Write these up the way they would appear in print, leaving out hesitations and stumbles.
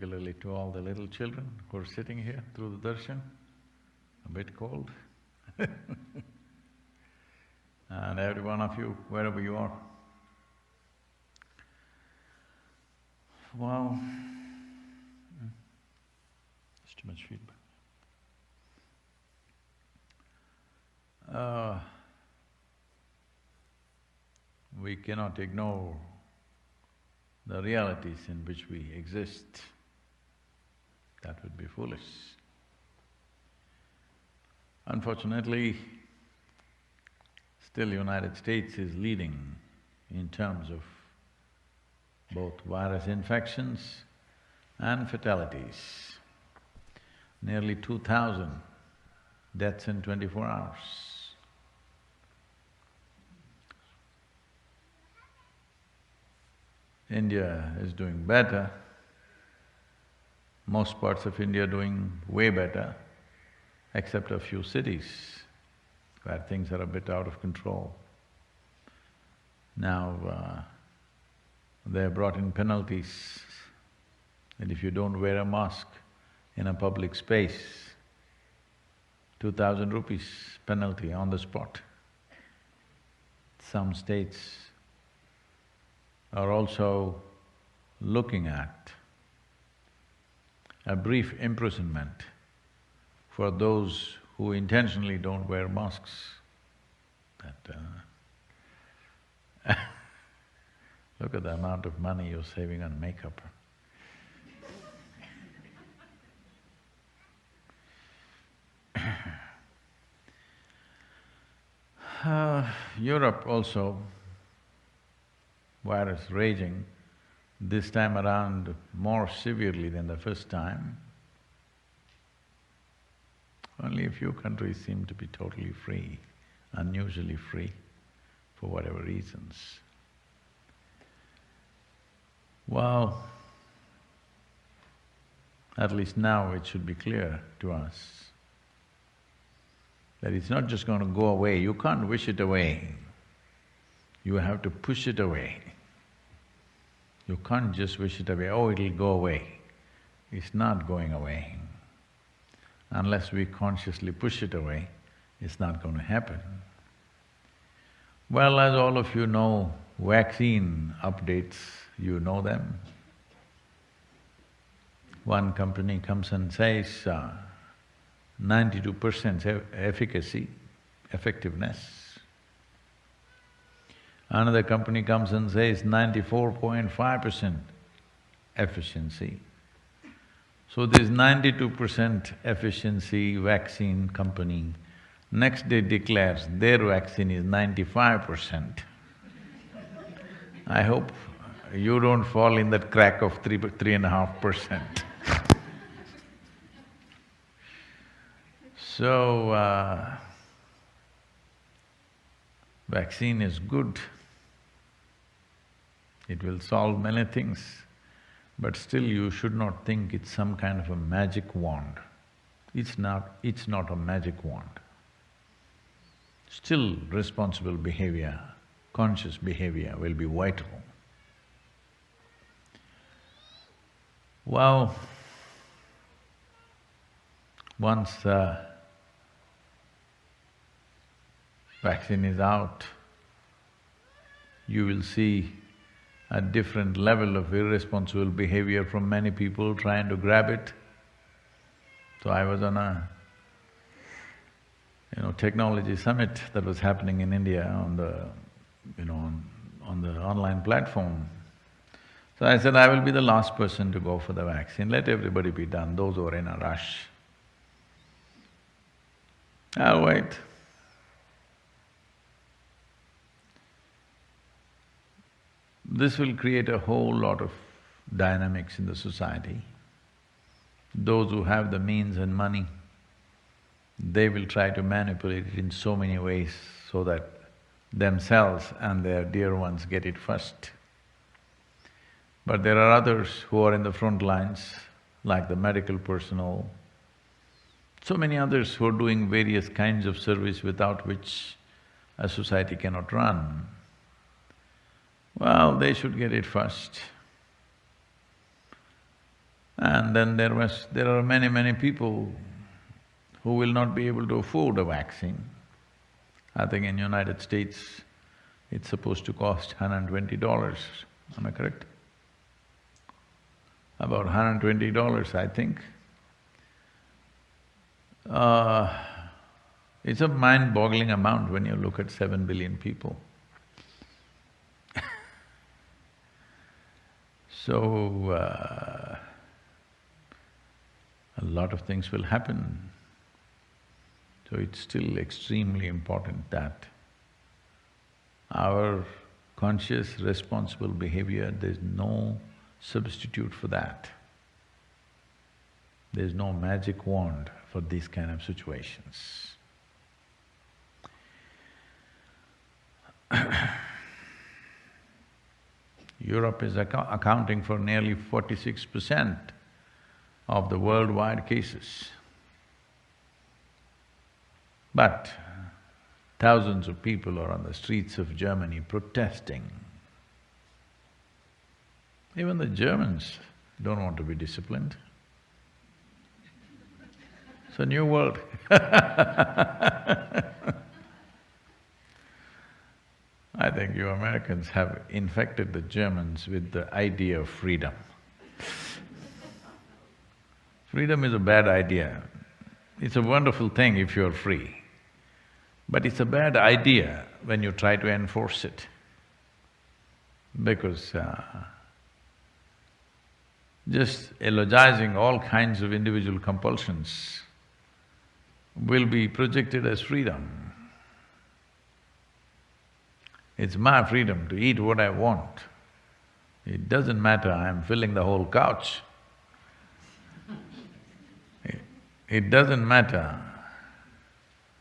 particularly to all the little children who are sitting here through the darshan, a bit cold. And every one of you, wherever you are. Well, there's too much feedback. We cannot ignore the realities in which we exist. That would be foolish. Unfortunately, still United States is leading in terms of both virus infections and fatalities. Nearly 2,000 deaths in 24 hours. India is doing better. Most parts of India are doing way better, except a few cities where things are a bit out of control. Now, they have brought in penalties that if you don't wear a mask in a public space, 2,000 rupees penalty on the spot. Some states are also looking at a brief imprisonment for those who intentionally don't wear masks. Look at the amount of money you're saving on makeup. Europe also, virus raging, this time around more severely than the first time. Only a few countries seem to be totally free, unusually free, for whatever reasons. Well, at least now it should be clear to us that it's not just going to go away. You can't wish it away. You have to push it away. You can't just wish it away, oh, it'll go away. It's not going away. Unless we consciously push it away, it's not going to happen. Well, as all of you know, vaccine updates, you know them. One company comes and says 92% efficacy, effectiveness. Another company comes and says 94.5% efficiency. So this 92% efficiency vaccine company next day declares their vaccine is 95%. I hope you don't fall in that crack of 3.5%. So, vaccine is good. It will solve many things, but still you should not think it's some kind of a magic wand. It's not a magic wand. Still responsible behavior, conscious behavior will be vital. Well, once vaccine is out, you will see a different level of irresponsible behavior from many people trying to grab it. So I was on a technology summit that was happening in India on the on the online platform. So I said, I will be the last person to go for the vaccine, let everybody be done, those who are in a rush. I'll wait. This will create a whole lot of dynamics in the society. Those who have the means and money, they will try to manipulate it in so many ways so that themselves and their dear ones get it first. But there are others who are in the front lines, like the medical personnel, so many others who are doing various kinds of service without which a society cannot run. Well, they should get it first. And then there are many people who will not be able to afford a vaccine. I think in United States, it's supposed to cost $120, am I correct? About $120, I think. It's a mind-boggling amount when you look at 7 billion people. So, a lot of things will happen. So it's still extremely important that our conscious, responsible behavior, there's no substitute for that. There's no magic wand for these kind of situations. Europe is accounting for nearly 46% of the worldwide cases. But thousands of people are on the streets of Germany protesting. Even the Germans don't want to be disciplined. It's a new world. I think you Americans have infected the Germans with the idea of freedom. Freedom is a bad idea. It's a wonderful thing if you're free, but it's a bad idea when you try to enforce it, because just elogizing all kinds of individual compulsions will be projected as freedom. It's my freedom to eat what I want. It doesn't matter I'm filling the whole couch. It doesn't matter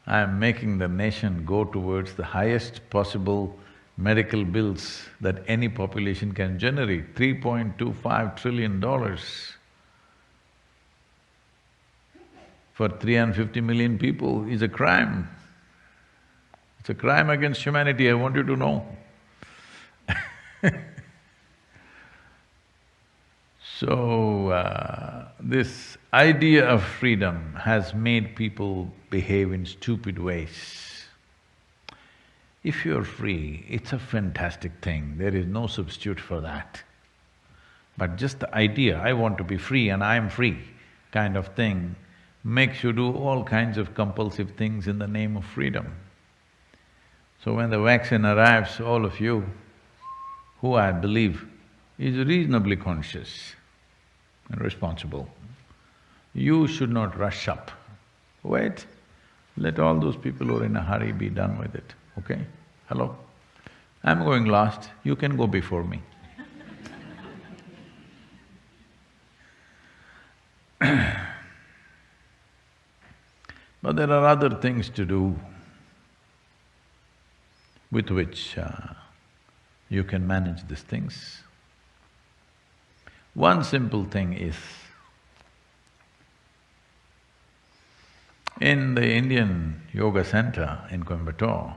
I'm making the nation go towards the highest possible medical bills that any population can generate, $3.25 trillion for 350 million people is a crime. It's a crime against humanity, I want you to know. So, this idea of freedom has made people behave in stupid ways. If you're free, it's a fantastic thing, there is no substitute for that. But just the idea, I want to be free and I'm free kind of thing makes you do all kinds of compulsive things in the name of freedom. So when the vaccine arrives, all of you, who I believe is reasonably conscious and responsible, you should not rush up. Wait, let all those people who are in a hurry be done with it, okay? Hello? I'm going last, you can go before me. But there are other things to do with which you can manage these things. One simple thing is, in the Indian Yoga Center in Coimbatore,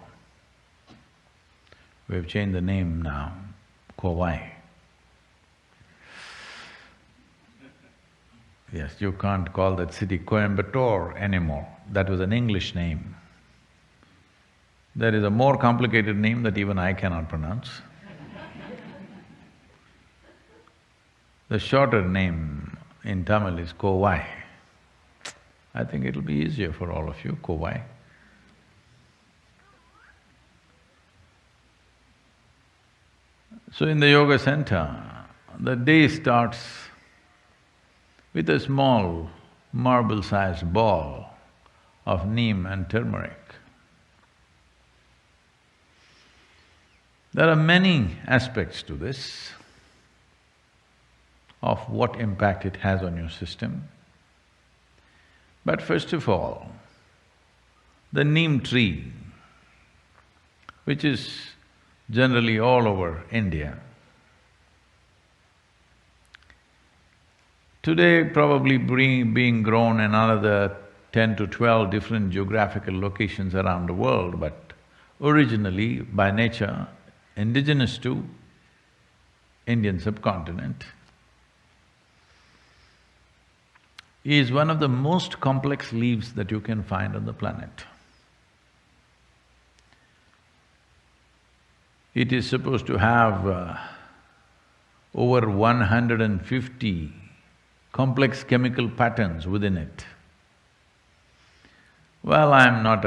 we've changed the name now, Kovai. Yes, you can't call that city Coimbatore anymore, that was an English name. There is a more complicated name that even I cannot pronounce. The shorter name in Tamil is Kovai. I think it'll be easier for all of you, Kovai. So in the yoga center, the day starts with a small marble-sized ball of neem and turmeric. There are many aspects to this, of what impact it has on your system. But first of all, the neem tree, which is generally all over India, today probably being grown in another 10 to 12 different geographical locations around the world, but originally, by nature, indigenous to Indian subcontinent. is one of the most complex leaves that you can find on the planet. It is supposed to have over 150 complex chemical patterns within it. Well, I'm not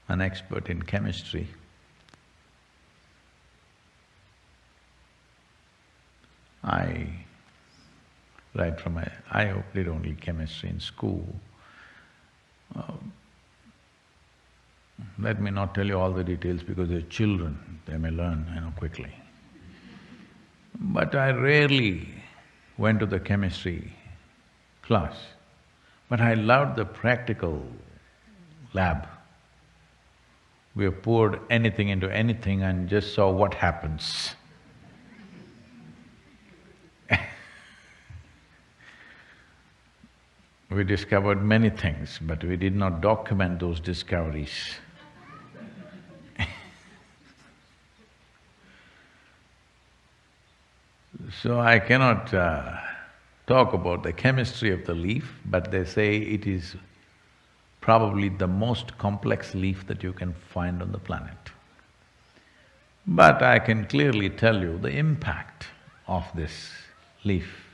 an expert in chemistry. Right from I did only chemistry in school. Let me not tell you all the details because they're children, they may learn, quickly. But I rarely went to the chemistry class, but I loved the practical lab. We have poured anything into anything and just saw what happens. We discovered many things, but we did not document those discoveries. So I cannot talk about the chemistry of the leaf, but they say it is probably the most complex leaf that you can find on the planet. But I can clearly tell you the impact of this leaf.